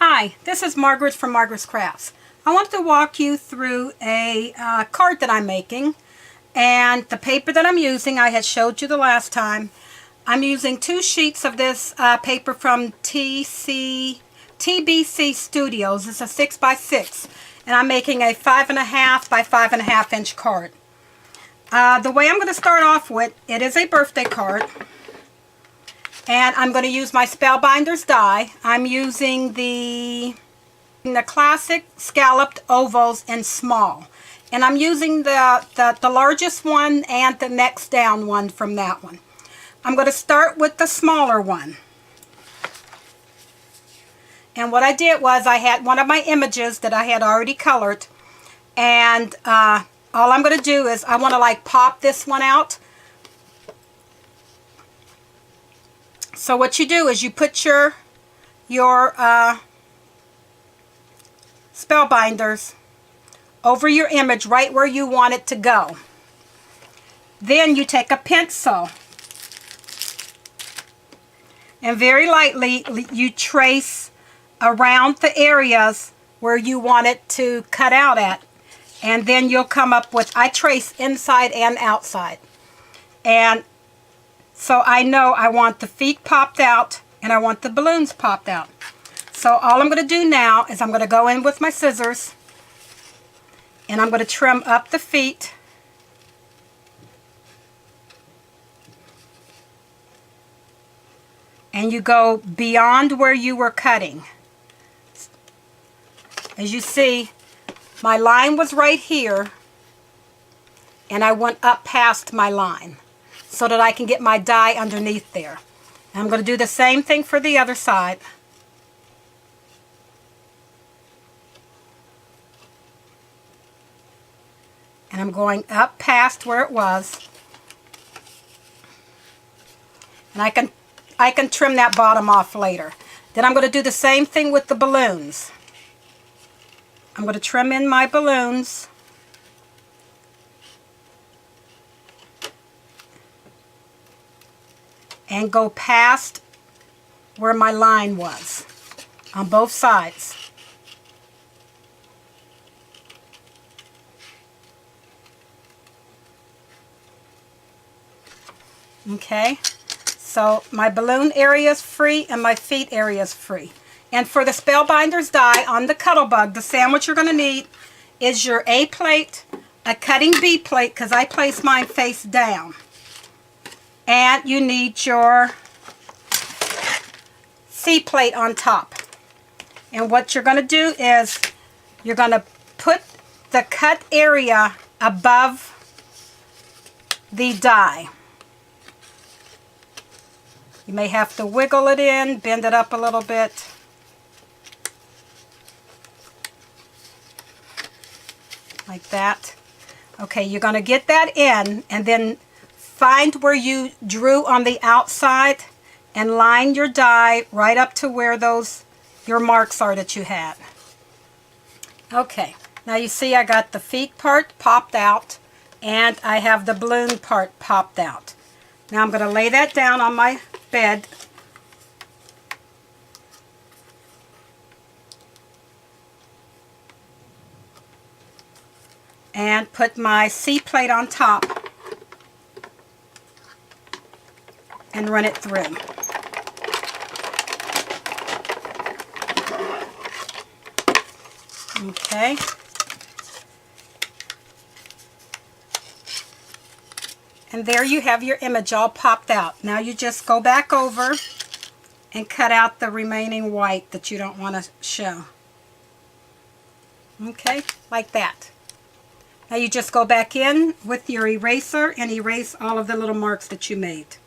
Hi, this is Margaret from Margaret's Crafts. I wanted to walk you through a card that I'm making, and the paper that I'm using I had showed you the last time. I'm using 2 sheets of this paper from TBC Studios. It's a 6x6, and I'm making a 5.5 by 5.5 inch card. The way I'm going to start off with, it is a birthday card. And I'm going to use my Spellbinders die. I'm using the classic scalloped ovals in small. And I'm using the largest one and the next down one from that one. I'm going to start with the smaller one. And what I did was I had one of my images that I had already colored. And all I'm going to do is I want to like pop this one out. So what you do is you put your Spellbinders over your image right where you want it to go. Then you take a pencil and very lightly you trace around the areas where you want it to cut out at. And then you'll come up with, I trace inside and outside. And so I know I want the feet popped out and I want the balloons popped out. So all I'm going to do now is I'm going to go in with my scissors and I'm going to trim up the feet. And you go beyond where you were cutting. As you see, my line was right here and I went up past my line, so that I can get my die underneath there. And I'm going to do the same thing for the other side. And I'm going up past where it was. And I can trim that bottom off later. Then I'm going to do the same thing with the balloons. I'm going to trim in my balloons. And go past where my line was on both sides. Okay, so my balloon area is free and my feet area is free. And for the Spellbinders die on the Cuttlebug, the sandwich you're going to need is your A plate, a cutting B plate, because I place mine face down. And you need your C plate on top. And what you're going to do is you're going to put the cut area above the die. You may have to wiggle it in, bend it up a little bit. Like that. Okay, you're going to get that in and then find where you drew on the outside and line your die right up to where your marks are that you had. Okay, now you see I got the feet part popped out and I have the balloon part popped out. Now I'm going to lay that down on my bed. And put my C plate on top. And run it through. Okay. And there you have your image all popped out. Now you just go back over and cut out the remaining white that you don't want to show. Okay, like that. Now you just go back in with your eraser and erase all of the little marks that you made.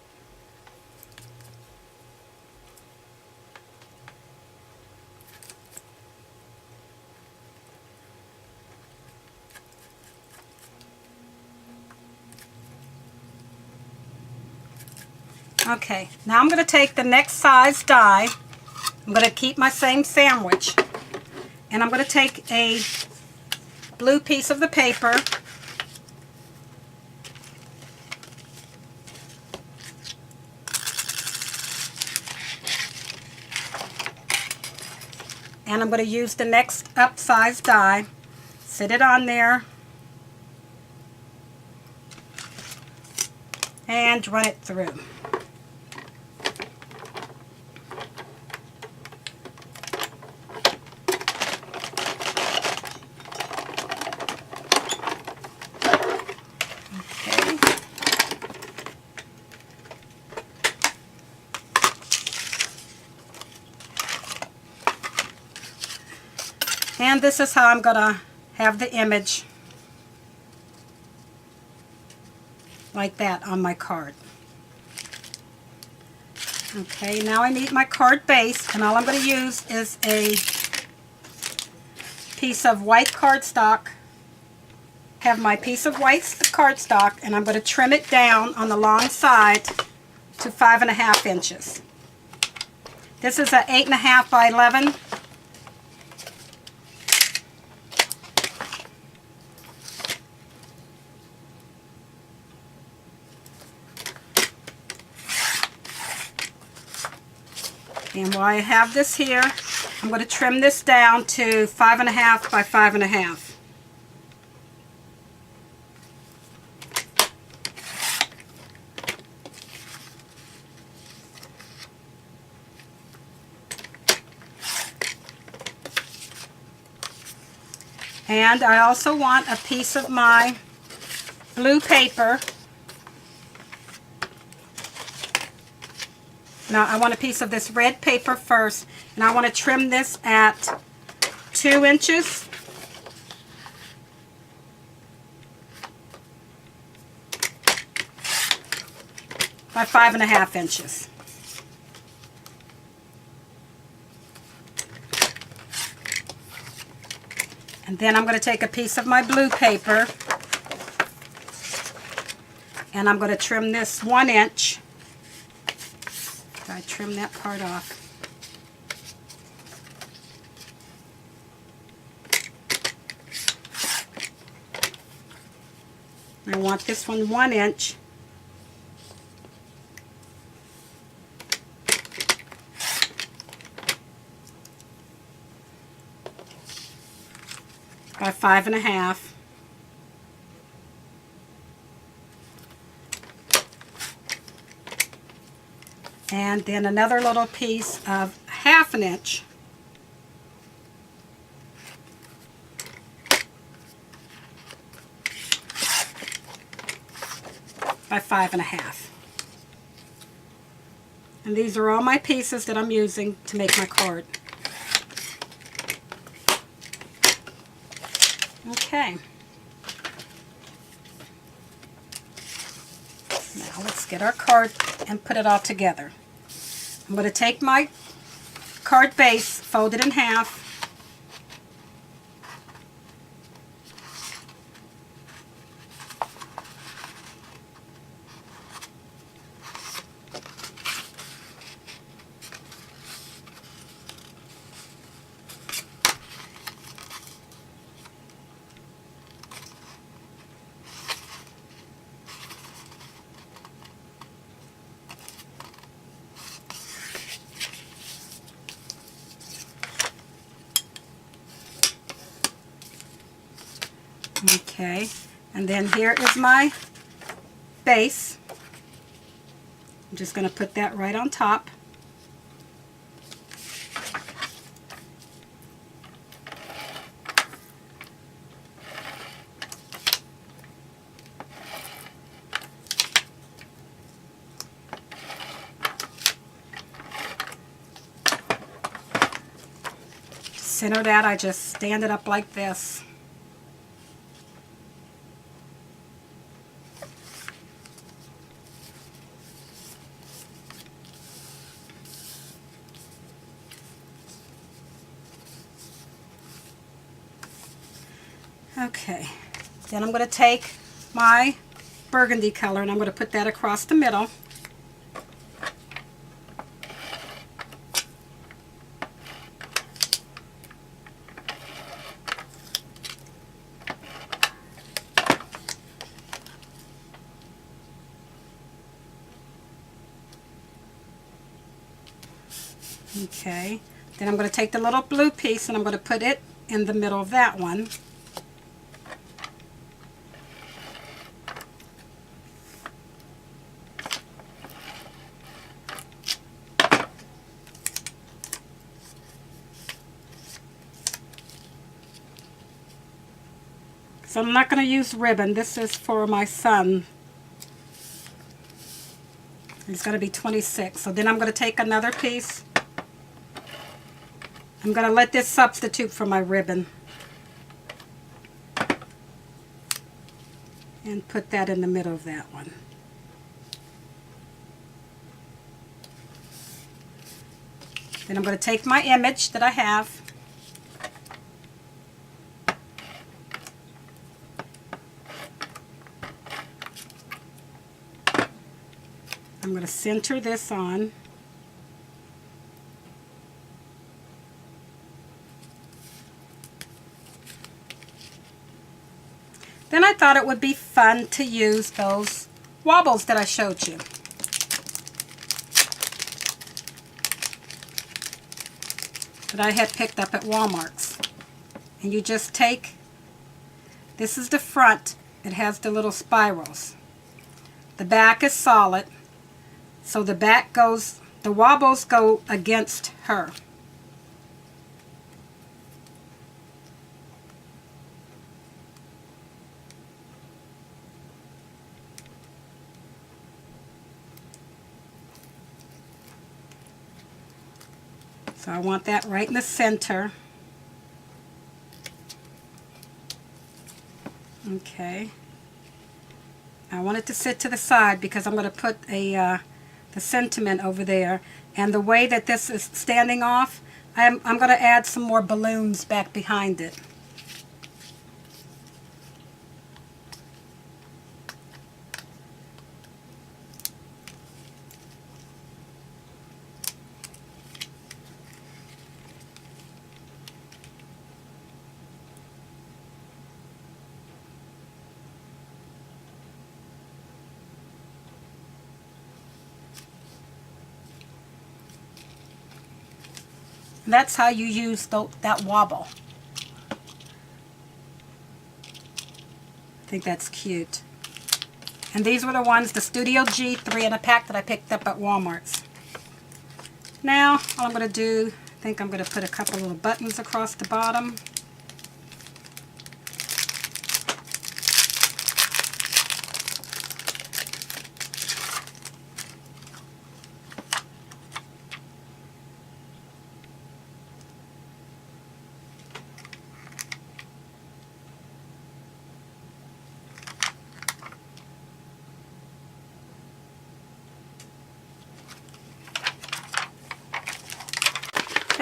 Okay, now I'm going to take the next size die. I'm going to keep my same sandwich. And I'm going to take a blue piece of the paper. And I'm going to use the next up size die. Sit it on there. And run it through. And this is how I'm going to have the image like that on my card. Okay, now I need my card base, and all I'm going to use is a piece of white cardstock. Have my piece of white cardstock, and I'm going to trim it down on the long side to 5.5 inches. This is an 8.5 by 11. And while I have this here, I'm going to trim this down to 5.5 by 5.5. And I also want a piece of my blue paper. Now I want a piece of this red paper first, and I want to trim this at 2 inches. By 5.5 inches. And then I'm going to take a piece of my blue paper, and I'm going to trim this 1 inch. I trim that part off. I want this one 1 inch. By 5.5. And then another little piece of 1/2 inch. By 5.5. And these are all my pieces that I'm using to make my card. Okay. Now let's get our card and put it all together. I'm going to take my card base, fold it in half, okay, and then here is my base. I'm just going to put that right on top. Center that, I just stand it up like this. Okay, then I'm going to take my burgundy color and I'm going to put that across the middle. Okay, Then I'm going to take the little blue piece and I'm going to put it in the middle of that one. So I'm not going to use ribbon. This is for my son. He's going to be 26. So then I'm going to take another piece. I'm going to let this substitute for my ribbon. And put that in the middle of that one. Then I'm going to take my image that I have. I'm going to center this on. Then I thought it would be fun to use those wobbles that I showed you. That I had picked up at Walmart's. And you just take, this is the front, it has the little spirals. The back is solid, so the back goes, the wobbles go against her. So I want that right in the center. Okay. I want it to sit to the side because I'm going to put the sentiment over there. And the way that this is standing off, I'm going to add some more balloons back behind it. That's how you use that wobble. I think that's cute. And these were the ones, the Studio G 3 in a pack that I picked up at Walmart's. Now, all I'm going to do, I think I'm going to put a couple little buttons across the bottom.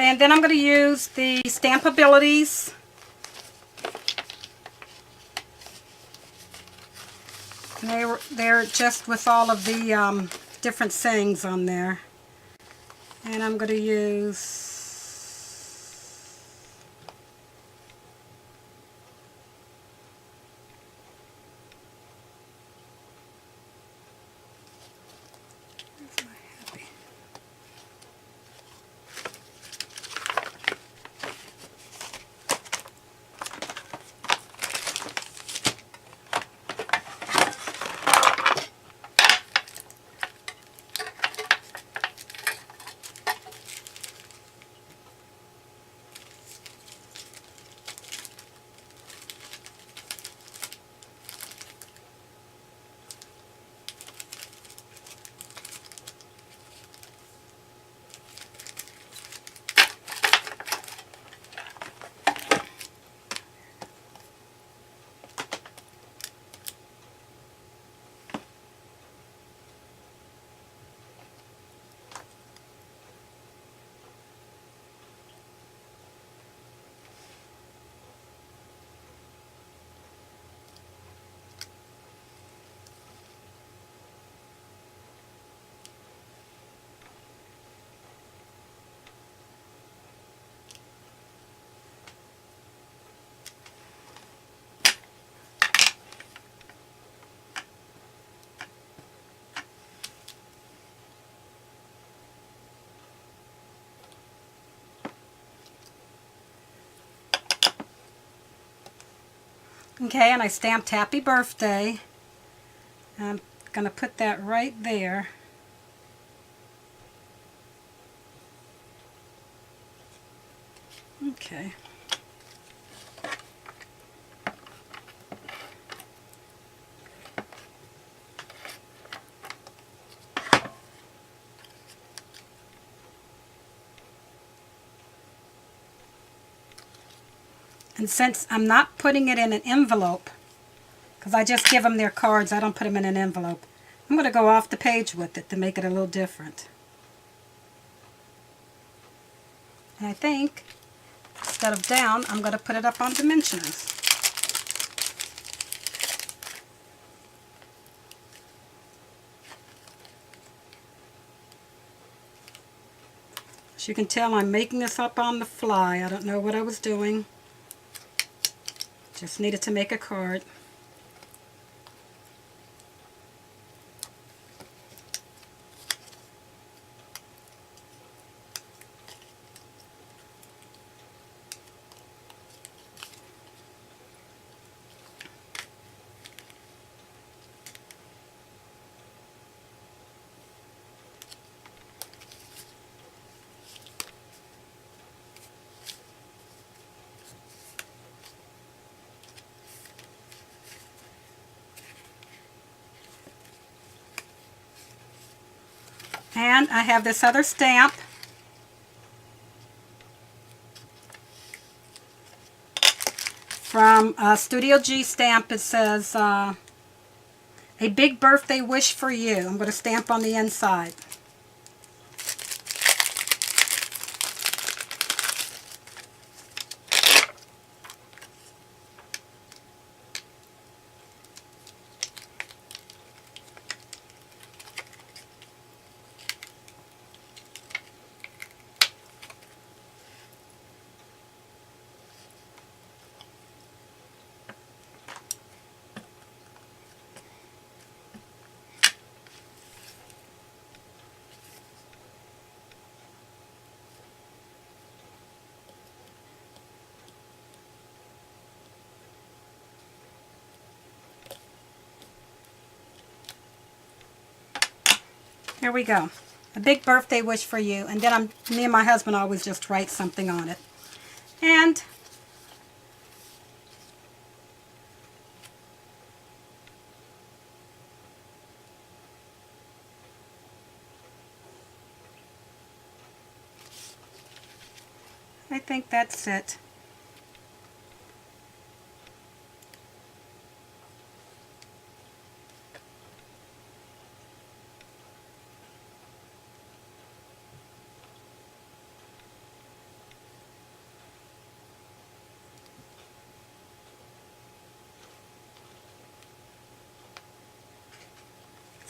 And then I'm going to use the Stampabilities. And they're just with all of the different sayings on there. And I'm going to use Okay, and I stamped happy birthday. I'm going to put that right there. Okay. And since I'm not putting it in an envelope, because I just give them their cards, I don't put them in an envelope, I'm going to go off the page with it to make it a little different. And I think, instead of down, I'm going to put it up on dimensionals. As you can tell, I'm making this up on the fly. I don't know what I was doing. Just needed to make a card. And I have this other stamp from Studio G Stamp. It says, a big birthday wish for you. I'm going to stamp on the inside. Here we go. A big birthday wish for you. And then me and my husband always just write something on it. And I think that's it.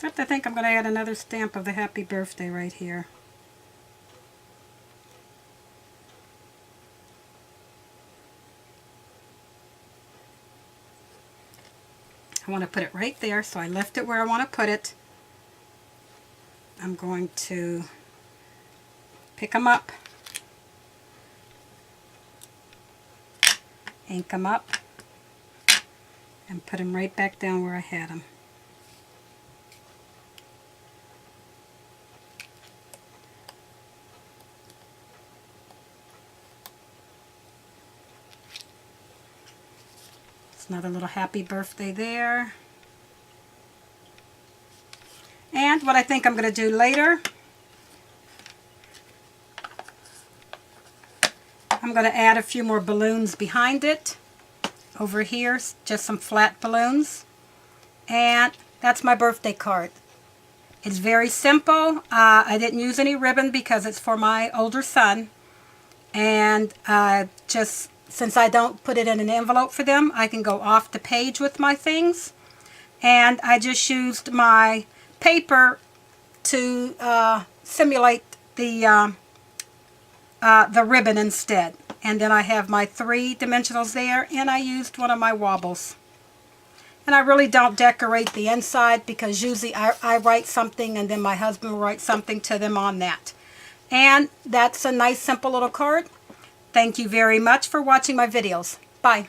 Except I think I'm going to add another stamp of the happy birthday right here. I want to put it right there, so I left it where I want to put it. I'm going to pick them up, ink them up, and put them right back down where I had them. Another little happy birthday there. And what I think I'm going to do later, I'm going to add a few more balloons behind it. Over here, just some flat balloons. And that's my birthday card. It's very simple. I didn't use any ribbon because it's for my older son. And just since I don't put it in an envelope for them, I can go off the page with my things. And I just used my paper to simulate the ribbon instead. And then I have my 3 dimensionals there, and I used one of my wobbles. And I really don't decorate the inside because usually I write something and then my husband will write something to them on that. And that's a nice simple little card. Thank you very much for watching my videos. Bye.